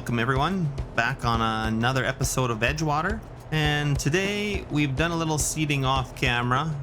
welcome everyone back on another episode of Edgewater. And today we've done a little seeding off camera,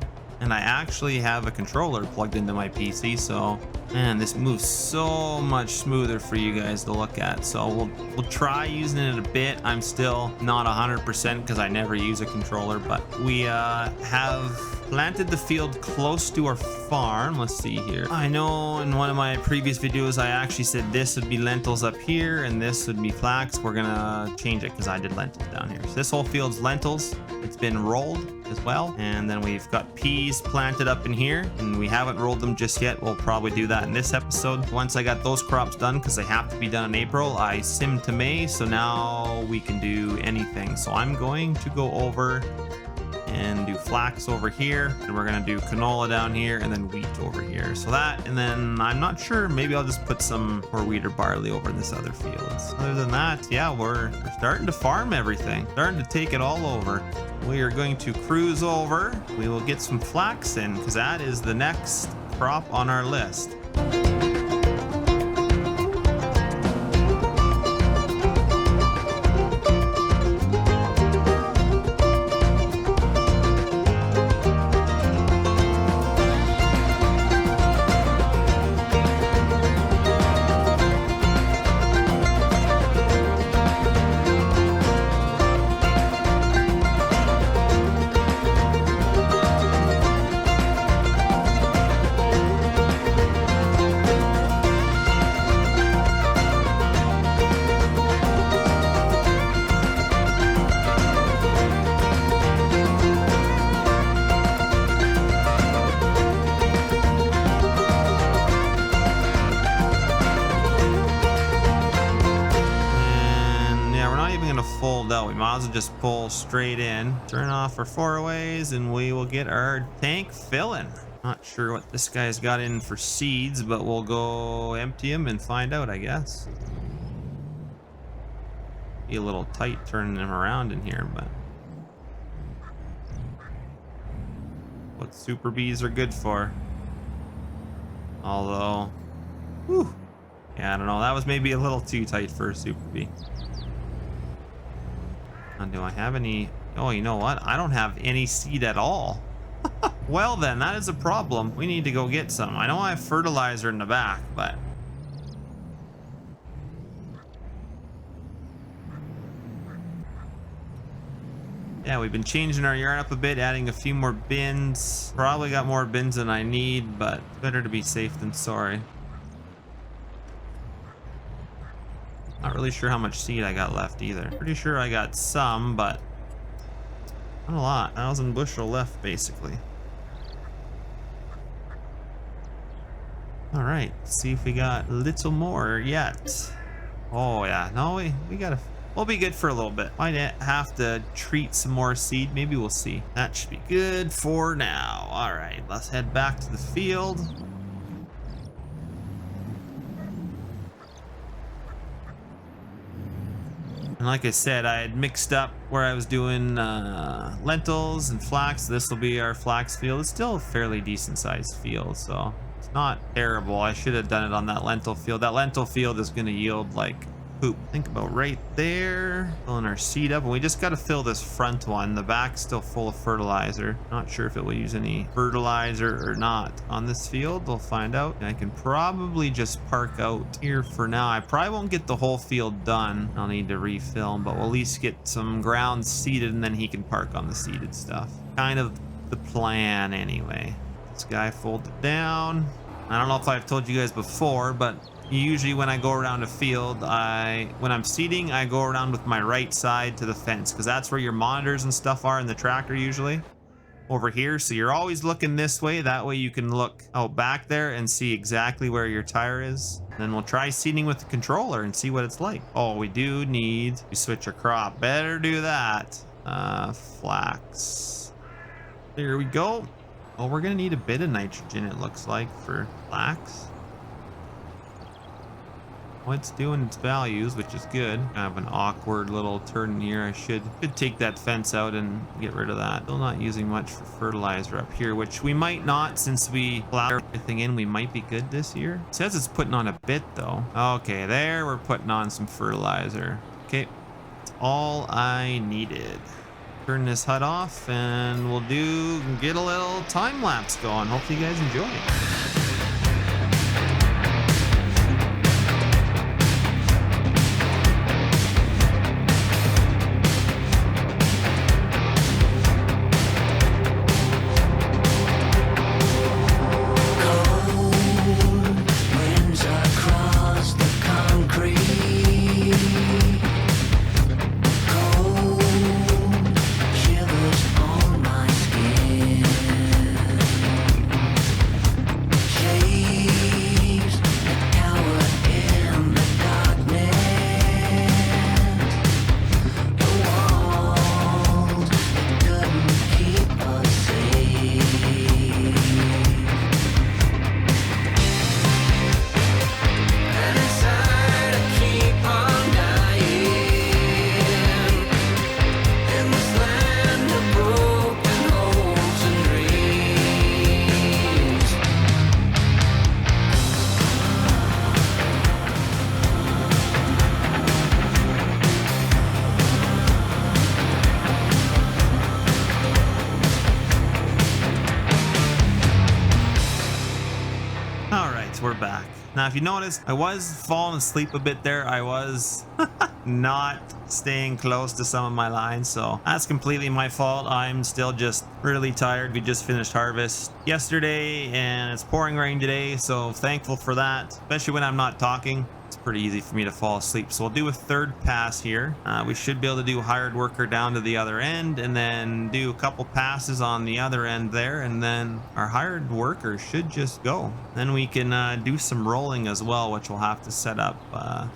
and I actually have a controller plugged into my PC, so man, this moves so much smoother for you guys to look at. So we'll try using it a bit. I'm still not 100% because I never use a controller, but we have planted the field close to our farm. Let's see here. I know in one of my previous videos I actually said this would be lentils up here and this would be flax. We're gonna change it because I did lentils down here. So this whole field's lentils. It's been rolled as well, and then we've got peas planted up in here, and we haven't rolled them just yet. We'll probably do that in this episode. Once I got those crops done, because they have to be done in April, I simmed to May, so now we can do anything. So I'm going to go over and do flax over here, and we're gonna do canola down here, and then wheat over here. So that, and then I'm not sure, maybe I'll just put some more wheat or barley over in this other fields. Other than that, yeah, we're starting to farm everything, starting to take it all over. We are going to cruise over. We will get some flax in because that is the next crop on our list. Fold out. We might as well just pull straight in, turn off our four-ways, and we will get our tank filling. Not sure what this guy's got in for seeds, but we'll go empty him and find out, I guess. Be a little tight turning him around in here, but what super bees are good for. Although, whew, yeah, I don't know, that was maybe a little too tight for a super bee. Do I have any? Oh, you know what? I don't have any seed at all. Well then, that is a problem. We need to go get some. I know I have fertilizer in the back, but yeah, we've been changing our yard up a bit, adding a few more bins. Probably got more bins than I need, but better to be safe than sorry. Not really sure how much seed I got left either. Pretty sure I got some, but not a lot. 1,000 bushel left, basically. All right, let's see if we got a little more yet. Oh yeah, no, we gotta. We'll be good for a little bit. Might have to treat some more seed. Maybe we'll see. That should be good for now. All right, let's head back to the field. And like I said, I had mixed up where I was doing lentils and flax. This will be our flax field. It's still a fairly decent sized field, so it's not terrible. I should have done it on that lentil field. That lentil field is going to yield like poop. Think about right there. Filling our seed up, and we just got to fill this front one. The back's still full of fertilizer. Not sure if it will use any fertilizer or not on this field. We'll find out. And I can probably just park out here for now. I probably won't get the whole field done. I'll need to refilm, but we'll at least get some ground seeded, and then he can park on the seeded stuff. Kind of the plan anyway. This guy folded down. I don't know if I've told you guys before, but usually when I go around a field, when I'm seeding, I go around with my right side to the fence, because that's where your monitors and stuff are in the tractor usually. Over here, so you're always looking this way. That way you can look out back there and see exactly where your tire is. And then we'll try seeding with the controller and see what it's like. Oh, we do need to switch our crop. Better do that. Flax. There we go. Oh, we're gonna need a bit of nitrogen, it looks like, for flax. Oh, it's doing its values, which is good. Kind of an awkward little turn here. I should take that fence out and get rid of that. Still not using much for fertilizer up here, which we might not since we plow everything in. We might be good this year. It says it's putting on a bit though. Okay, there we're putting on some fertilizer. Okay, that's all I needed. Turn this HUD off and we'll get a little time lapse going. Hopefully you guys enjoy it. We're back. Now, if you noticed, I was falling asleep a bit there. I was not staying close to some of my lines, so that's completely my fault. I'm still just really tired. We just finished harvest yesterday and it's pouring rain today, so thankful for that, especially when I'm not talking. It's pretty easy for me to fall asleep. So we'll do a third pass here. We should be able to do hired worker down to the other end and then do a couple passes on the other end there, and then our hired worker should just go. Then we can do some rolling as well, which we'll have to set up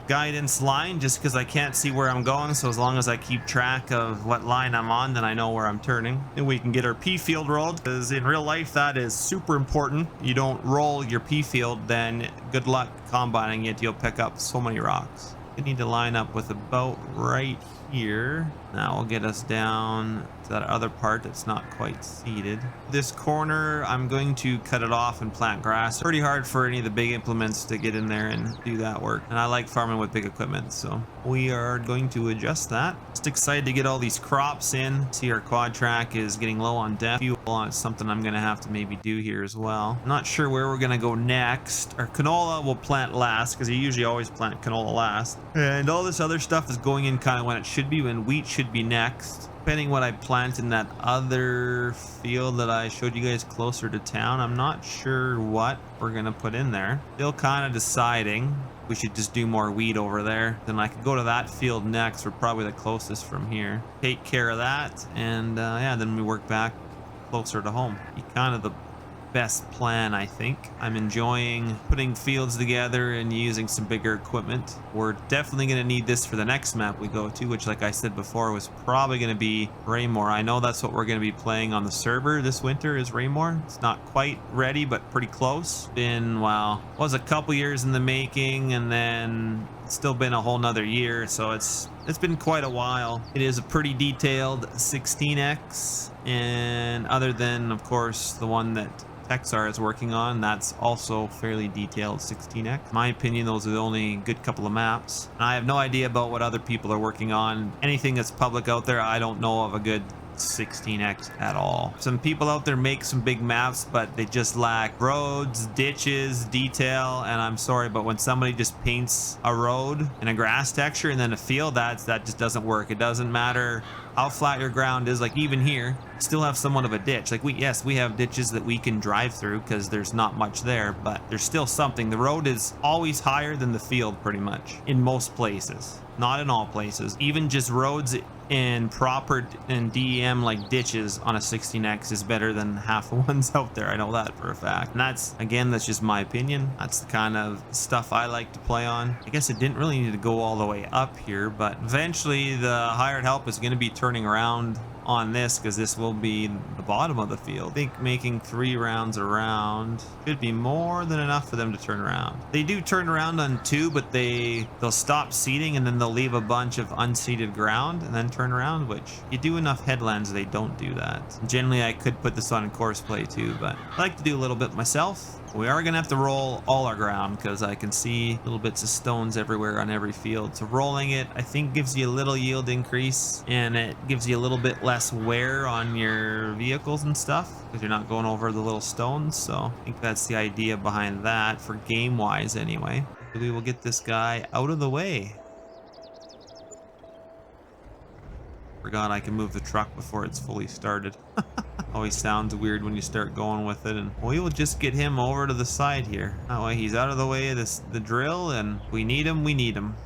guidance line just because I can't see where I'm going. So as long as I keep track of what line I'm on, then I know where I'm turning. And we can get our pea field rolled, because in real life that is super important. You don't roll your pea field, then good luck combining it. You'll pick up so many rocks. We need to line up with about right here. Now we'll get us down to that other part that's not quite seeded. This corner, I'm going to cut it off and plant grass. Pretty hard for any of the big implements to get in there and do that work. And I like farming with big equipment, so we are going to adjust that. Just excited to get all these crops in. See, our quad track is getting low on DEF fuel. It's something I'm gonna have to maybe do here as well. Not sure where we're gonna go next. Our canola will plant last, because you usually always plant canola last. And all this other stuff is going in kind of when it should be, when wheat should be next. Depending what I plant in that other field that I showed you guys closer to town, I'm not sure what we're gonna put in there. Still kind of deciding. We should just do more wheat over there. Then I could go to that field next. We're probably the closest from here. Take care of that, and yeah, then we work back closer to home. Be kind of the best plan, I think. I'm enjoying putting fields together and using some bigger equipment. We're definitely going to need this for the next map we go to, which, like I said before, was probably going to be Raymore. I know that's what we're going to be playing on the server this winter, is Raymore. It's not quite ready, but pretty close. Been, well, was a couple years in the making, and then it's still been a whole nother year, so it's been quite a while. It is a pretty detailed 16x, and other than, of course, the one that Texar is working on, that's also fairly detailed 16x. In my opinion, those are the only good couple of maps. And I have no idea about what other people are working on. Anything that's public out there, I don't know of a good 16x at all. Some people out there make some big maps, but they just lack roads, ditches, detail, and I'm sorry, but when somebody just paints a road and a grass texture and then a field, that just doesn't work. It doesn't matter how flat your ground is. Like even here, still have somewhat of a ditch. Like we have ditches that we can drive through because there's not much there, but there's still something. The road is always higher than the field pretty much in most places, not in all places. Even just roads in proper and DEM like ditches on a 16x is better than half the ones out there. I know that for a fact. And that's just my opinion. That's the kind of stuff I like to play on. I guess it didn't really need to go all the way up here, but eventually the hired help is going to be turning around on this because this will be the bottom of the field. I think making 3 rounds around should be more than enough for them to turn around. They do turn around on 2, but they'll stop seeding and then they'll leave a bunch of unseeded ground and then turn around, which you do enough headlands, they don't do that. Generally, I could put this on course play too, but I like to do a little bit myself. We are going to have to roll all our ground because I can see little bits of stones everywhere on every field. So rolling it, I think, gives you a little yield increase and it gives you a little bit less wear on your vehicles and stuff because you're not going over the little stones. So I think that's the idea behind that for game wise anyway. We will get this guy out of the way. Forgot I can move the truck before it's fully started. Always sounds weird when you start going with it, and we will just get him over to the side here. That way he's out of the way of the drill, and we need him, we need him.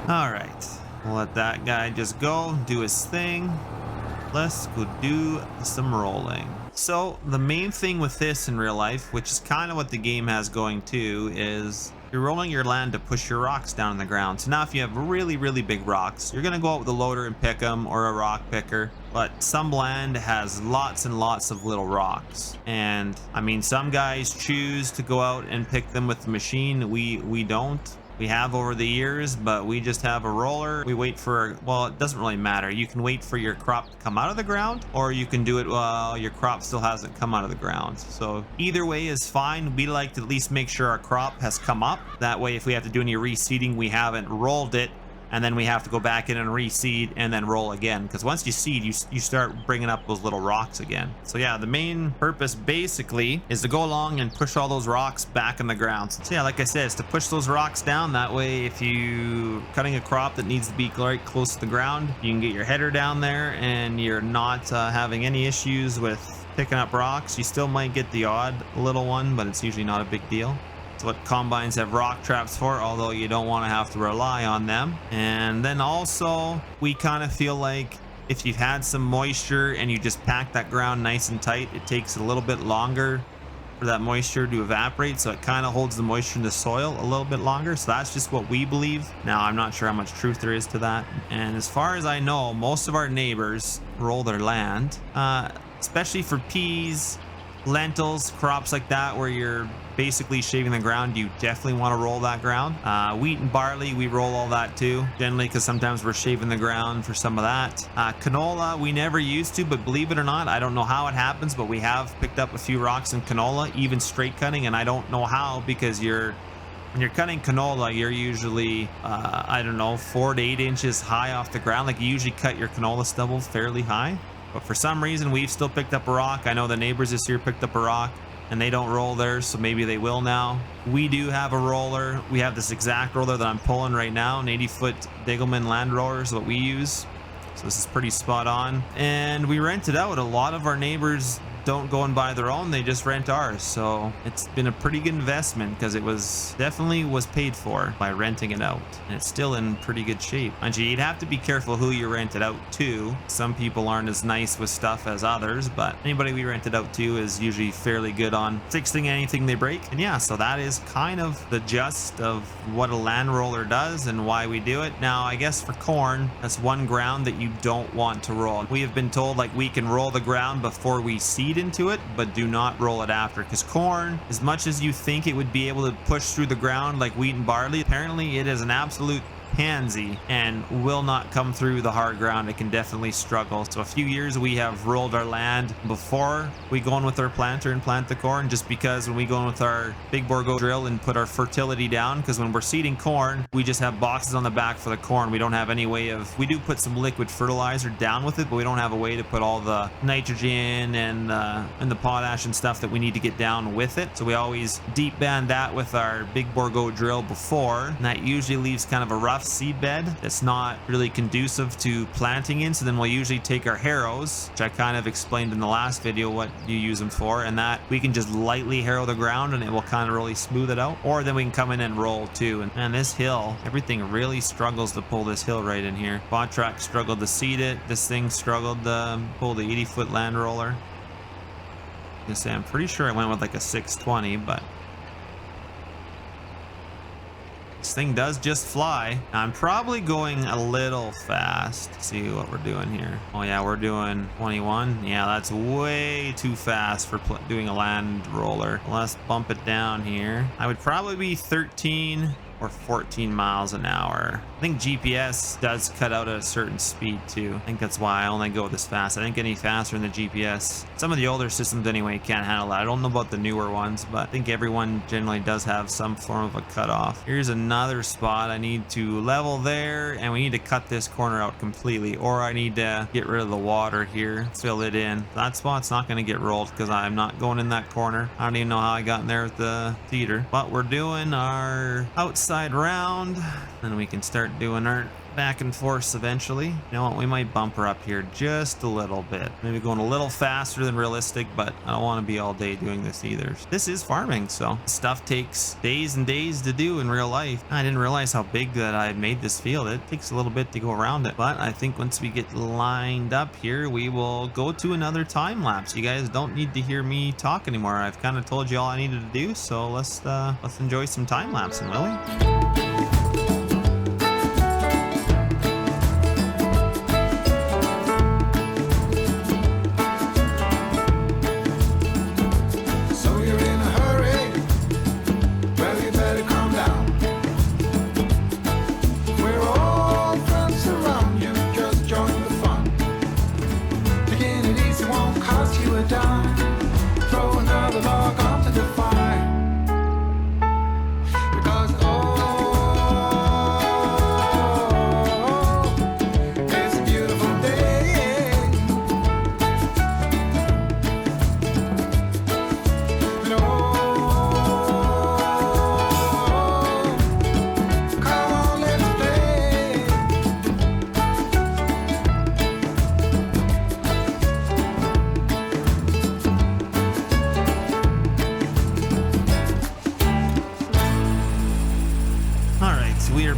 All right, we'll let that guy just go do his thing. Let's go do some rolling. So the main thing with this in real life, which is kind of what the game has going too, is you're rolling your land to push your rocks down in the ground. So now if you have really, really big rocks, you're gonna go out with a loader and pick them, or a rock picker. But some land has lots and lots of little rocks. And I mean, some guys choose to go out and pick them with the machine. We don't. We have over the years, but we just have a roller. We wait for, well, it doesn't really matter. You can wait for your crop to come out of the ground, or you can do it while your crop still hasn't come out of the ground. So either way is fine. We like to at least make sure our crop has come up. That way, if we have to do any reseeding, we haven't rolled it, and then we have to go back in and reseed and then roll again. Because once you seed, you start bringing up those little rocks again. So yeah, the main purpose basically is to go along and push all those rocks back in the ground. So yeah, like I said, it's to push those rocks down. That way, if you cutting a crop that needs to be right close to the ground, you can get your header down there and you're not having any issues with picking up rocks. You still might get the odd little one, but it's usually not a big deal. What combines have rock traps for, although you don't want to have to rely on them. And then also we kind of feel like if you've had some moisture and you just pack that ground nice and tight, it takes a little bit longer for that moisture to evaporate, so it kind of holds the moisture in the soil a little bit longer. So that's just what we believe. Now I'm not sure how much truth there is to that, and as far as I know, most of our neighbors roll their land, especially for peas, lentils, crops like that where you're basically shaving the ground. You definitely want to roll that ground. Wheat and barley, we roll all that too, generally, because sometimes we're shaving the ground for some of that. Canola, we never used to, but believe it or not, I don't know how it happens, but we have picked up a few rocks in canola, even straight cutting, and I don't know how, because when you're cutting canola, you're usually, I don't know, 4 to 8 inches high off the ground. Like, you usually cut your canola stubble fairly high. But for some reason, we've still picked up a rock. I know the neighbors this year picked up a rock, and they don't roll theirs, so maybe they will now. We do have a roller. We have this exact roller that I'm pulling right now, an 80-foot Degelman land roller is what we use. So this is pretty spot on. And we rent it out. A lot of our neighbors don't go and buy their own, they just rent ours. So it's been a pretty good investment, because it was definitely paid for by renting it out, and it's still in pretty good shape. And you'd have to be careful who you rent it out to. Some people aren't as nice with stuff as others, but anybody we rent it out to is usually fairly good on fixing anything they break. And yeah, so that is kind of the gist of what a land roller does and why we do it. Now, I guess for corn, that's one ground that you don't want to roll. We have been told, like, we can roll the ground before we seed into it, but do not roll it after, because corn, as much as you think it would be able to push through the ground like wheat and barley, apparently it is an absolute pansy and will not come through the hard ground. It can definitely struggle. So a few years we have rolled our land before we go in with our planter and plant the corn, just because when we go in with our big bore go drill and put our fertility down, because when we're seeding corn, we just have boxes on the back for the corn. We don't have any way of, we do put some liquid fertilizer down with it, but we don't have a way to put all the nitrogen and the potash and stuff that we need to get down with it. So we always deep band that with our big bore go drill before, and that usually leaves kind of a rough seed bed that's not really conducive to planting in. So then we'll usually take our harrows, which I kind of explained in the last video what you use them for, and that we can just lightly harrow the ground and it will kind of really smooth it out. Or then we can come in and roll too. And man, this hill, everything really struggles to pull this hill right in here. Bottrack struggled to seed it. This thing struggled to pull the 80-foot land roller. I'm pretty sure I went with like a 620, but this thing does just fly. I'm probably going a little fast. Let's see what we're doing here. Oh yeah, we're doing 21. Yeah, that's way too fast for doing a land roller. Let's bump it down here. I would probably be 13 or 14 miles an hour. I think GPS does cut out at a certain speed too. I think that's why I only go this fast. I didn't get any faster in the GPS. Some of the older systems anyway can't handle that. I don't know about the newer ones, but I think everyone generally does have some form of a cutoff. Here's another spot. I need to level there, and we need to cut this corner out completely, or I need to get rid of the water here, fill it in. That spot's not going to get rolled because I'm not going in that corner. I don't even know how I got in there with the feeder, but we're doing our outside round, and we can start doing our back and forth eventually. You know what, we might bump her up here just a little bit, maybe going a little faster than realistic, but I don't want to be all day doing this either. This is farming, so stuff takes days and days to do in real life. I didn't realize how big that I made this field. It takes a little bit to go around it, but I think once we get lined up here, we will go to another time lapse. You guys don't need to hear me talk anymore. I've kind of told you all I needed to do, so let's enjoy some time lapsing, will we?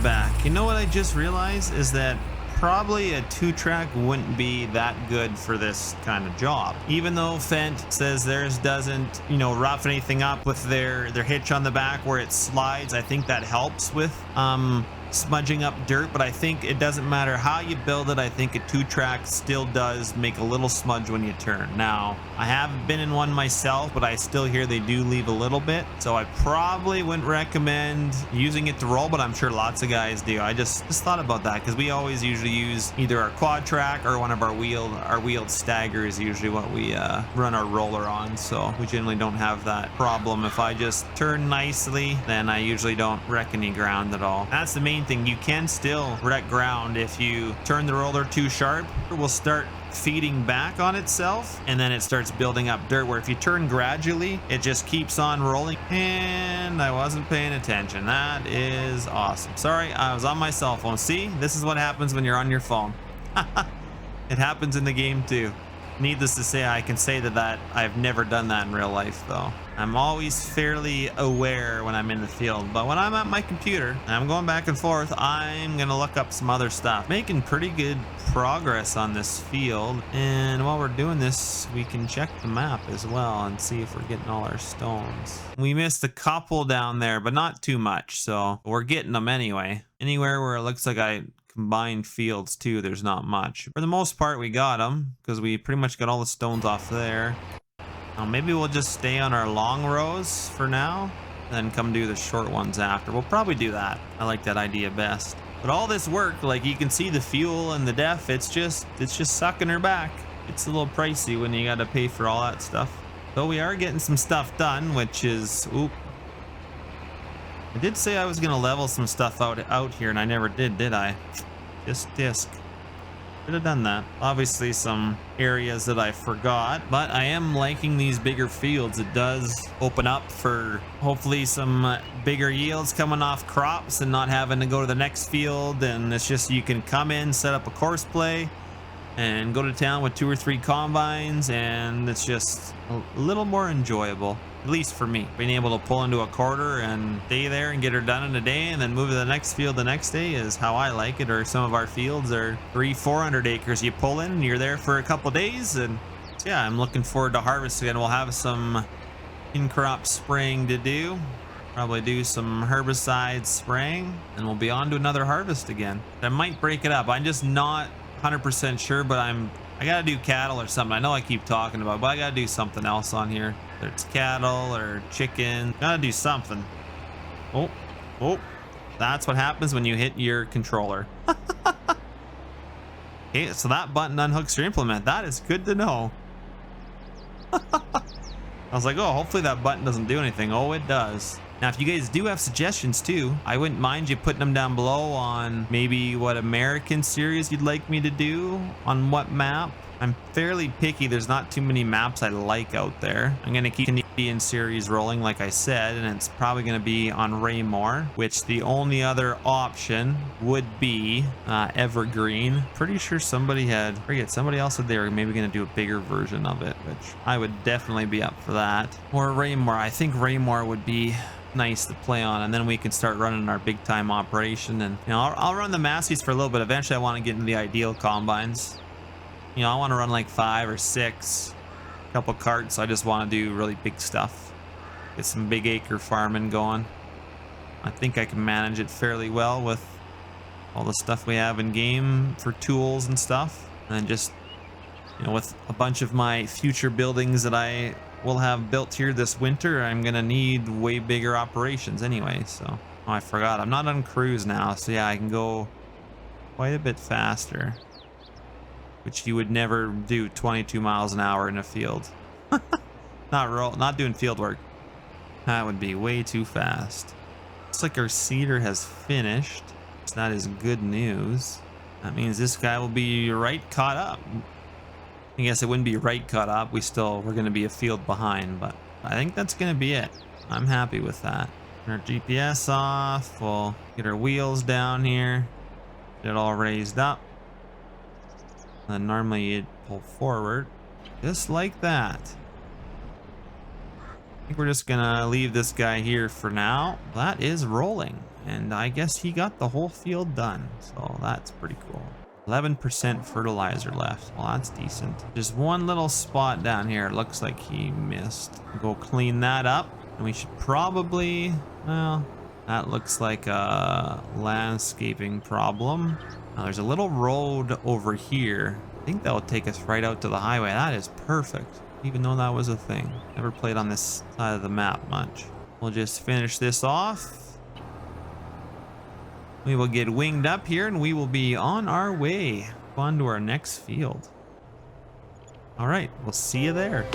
Back. You know what I just realized is that probably a 2-track wouldn't be that good for this kind of job. Even though Fendt says theirs doesn't, you know, rough anything up with their hitch on the back where it slides, I think that helps with smudging up dirt, but I think it doesn't matter how you build it. I think a 2-track still does make a little smudge when you turn. Now, I haven't been in one myself, but I still hear they do leave a little bit, so I probably wouldn't recommend using it to roll, but I'm sure lots of guys do. I just thought about that because we always usually use either our quad track or one of our wheeled stagger is usually what we run our roller on, so we generally don't have that problem. If I just turn nicely, then I usually don't wreck any ground at all. That's the main thing. You can still wreck ground if you turn the roller too sharp. It will start feeding back on itself, and then it starts building up dirt, where if you turn gradually, it just keeps on rolling. And I wasn't paying attention. That is awesome. Sorry, I was on my cell phone. See, this is what happens when you're on your phone. It happens in the game too. Needless to say, I can say that I've never done that in real life though. I'm always fairly aware when I'm in the field, but when I'm at my computer and I'm going back and forth, I'm gonna look up some other stuff. Making pretty good progress on this field, and while we're doing this, we can check the map as well and see if we're getting all our stones. We missed a couple down there, but not too much, so we're getting them anyway. Anywhere where it looks like I combined fields too, there's not much. For the most part, we got them because we pretty much got all the stones off there. Now maybe we'll just stay on our long rows for now, then come do the short ones after. We'll probably do that. I like that idea best. But all this work, like you can see the fuel and the def, it's just sucking her back. It's a little pricey when you got to pay for all that stuff. Though we are getting some stuff done, which is, oop. I did say I was going to level some stuff out here, and I never did I? Just disc. Should have done that. Obviously some areas that I forgot, but I am liking these bigger fields. It does open up for hopefully some bigger yields coming off crops and not having to go to the next field. And it's just, you can come in, set up a course play and go to town with 2 or 3 combines, and it's just a little more enjoyable, at least for me. Being able to pull into a quarter and stay there and get her done in a day and then move to the next field the next day is how I like it. Or some of our fields are 300-400 acres. You pull in and you're there for a couple days, and yeah, I'm looking forward to harvesting. And we'll have some in-crop spraying to do. Probably do some herbicide spraying, and we'll be on to another harvest again. I might break it up. I'm just not 100% sure, but I gotta do cattle or something. I know I keep talking about it, but I gotta do something else on here. Whether it's cattle or chicken, gotta do something. Oh, that's what happens when you hit your controller. Okay, so that button unhooks your implement. That is good to know. I was like, oh, hopefully that button doesn't do anything. Oh, it does. Now, if you guys do have suggestions too, I wouldn't mind you putting them down below on maybe what American series you'd like me to do on what map. I'm fairly picky. There's not too many maps I like out there. I'm going to keep the Canadian series rolling, like I said, and it's probably going to be on Raymore, which the only other option would be Evergreen. Pretty sure somebody else said they were maybe going to do a bigger version of it, which I would definitely be up for that. Or Raymore. I think Raymore would be nice to play on, and then we can start running our big time operation. And you know, I'll run the Massies for a little bit. Eventually I want to get into the ideal combines. You know, I want to run like 5 or 6, a couple carts. I just want to do really big stuff, get some big acre farming going. I think I can manage it fairly well with all the stuff we have in game for tools and stuff. And then just, you know, with a bunch of my future buildings that I will have built here this winter, I'm gonna need way bigger operations anyway. So, oh, I forgot, I'm not on cruise now, so yeah, I can go quite a bit faster, which you would never do 22 miles an hour in a field. Not doing field work. That would be way too fast. Looks like our seeder has finished, so that is good news. That means this guy will be right caught up. I guess it wouldn't be right caught up. We're going to be a field behind, but I think that's going to be it. I'm happy with that. Turn our GPS off. We'll get our wheels down here. Get it all raised up. And then normally you'd pull forward just like that. I think we're just going to leave this guy here for now. That is rolling. And I guess he got the whole field done. So that's pretty cool. 11% fertilizer left. Well, that's decent. Just one little spot down here. It looks like he missed. Go clean that up. And we should probably, well, that looks like a landscaping problem. Now, there's a little road over here. I think that will take us right out to the highway. That is perfect. Even though that was a thing. Never played on this side of the map much. We'll just finish this off. We will get winged up here and we will be on our way on to our next field. All right, we'll see you there.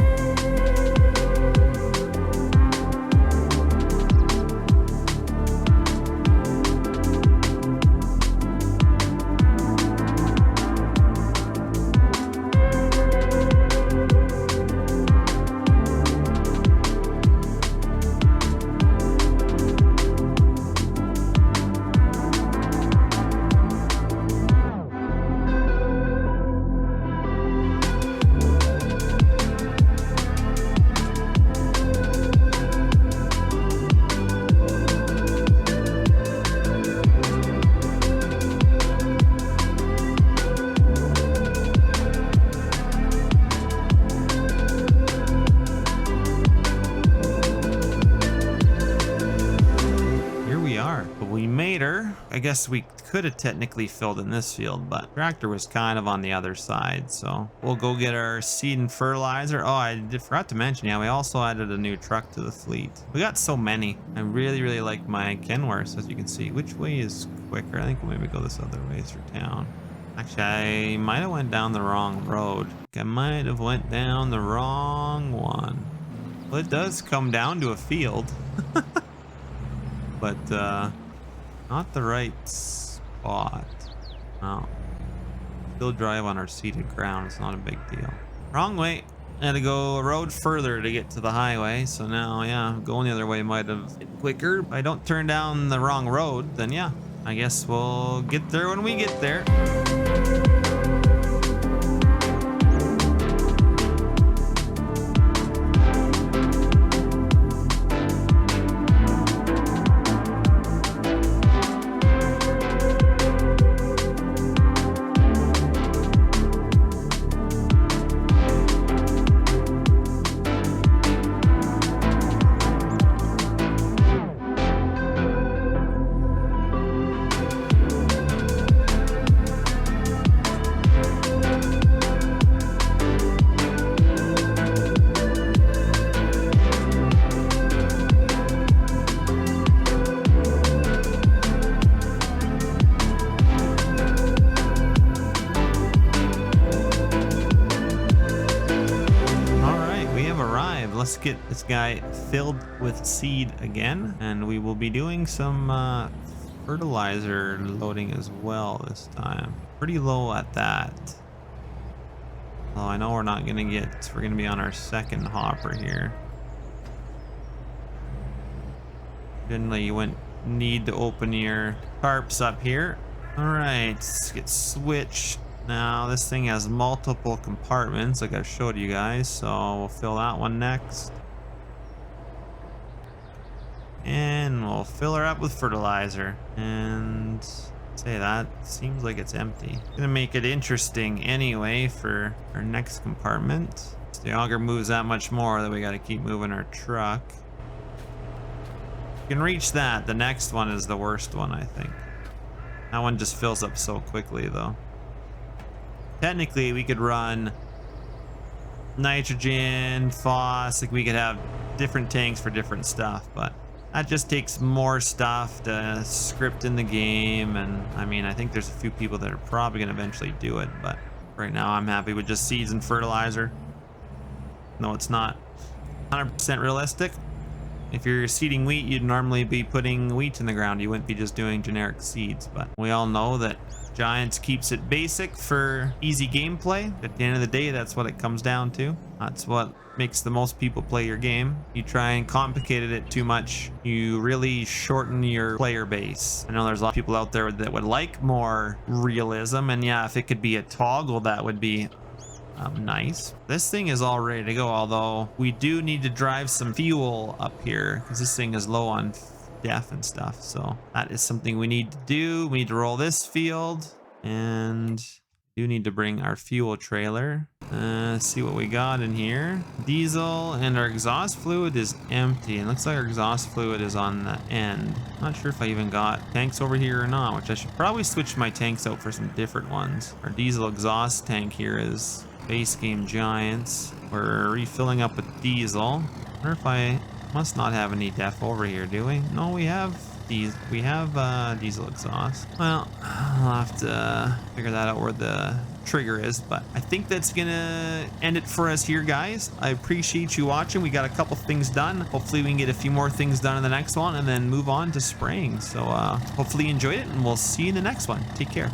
But we made her. I guess we could have technically filled in this field, but tractor was kind of on the other side. So we'll go get our seed and fertilizer. Oh, forgot to mention, yeah, we also added a new truck to the fleet. We got so many. I really, really like my Kenworths, as you can see. Which way is quicker? I think we'll maybe go this other way through town. Actually, I might have went down the wrong road. I might have went down the wrong one. Well, it does come down to a field. But, not the right spot. No. Still drive on our seated ground. It's not a big deal. Wrong way. I had to go a road further to get to the highway. So now, yeah, going the other way might have been quicker. If I don't turn down the wrong road, then yeah, I guess we'll get there when we get there. Let's get this guy filled with seed again, and we will be doing some fertilizer loading as well this time. Pretty low at that. Well, I know we're not gonna get, we're gonna be on our second hopper here. Generally you wouldn't need to open your tarps up here. All right, let's get switched. Now this thing has multiple compartments like I showed you guys, so we'll fill that one next. And we'll fill her up with fertilizer. And say that seems like it's empty. Gonna make it interesting anyway for our next compartment. So the auger moves that much more that we gotta keep moving our truck. You can reach that. The next one is the worst one, I think. That one just fills up so quickly though. Technically, we could run nitrogen, phos, like we could have different tanks for different stuff, but that just takes more stuff to script in the game. And I mean, I think there's a few people that are probably going to eventually do it, but right now I'm happy with just seeds and fertilizer. No, it's not 100% realistic. If you're seeding wheat, you'd normally be putting wheat in the ground. You wouldn't be just doing generic seeds, but we all know that Giants keeps it basic for easy gameplay. At the end of the day, that's what it comes down to. That's what makes the most people play your game. You try and complicate it too much, you really shorten your player base. I know there's a lot of people out there that would like more realism, and yeah, if it could be a toggle, that would be nice. This thing is all ready to go, although we do need to drive some fuel up here because this thing is low on def and stuff, so that is something we need to do. We need to roll this field, and do need to bring our fuel trailer. See what we got in here. Diesel, and our exhaust fluid is empty, and looks like our exhaust fluid is on the end. Not sure if I even got tanks over here or not, which I should probably switch my tanks out for some different ones. Our diesel exhaust tank here is base game Giants. We're refilling up with diesel. I wonder if I must not have any def over here, do we? No, we have these. We have diesel exhaust. Well, I'll have to figure that out where the trigger is, but I think that's gonna end it for us here, guys. I appreciate you watching. We got a couple things done. Hopefully we can get a few more things done in the next one and then move on to spraying. So hopefully you enjoyed it, and we'll see you in the next one. Take care.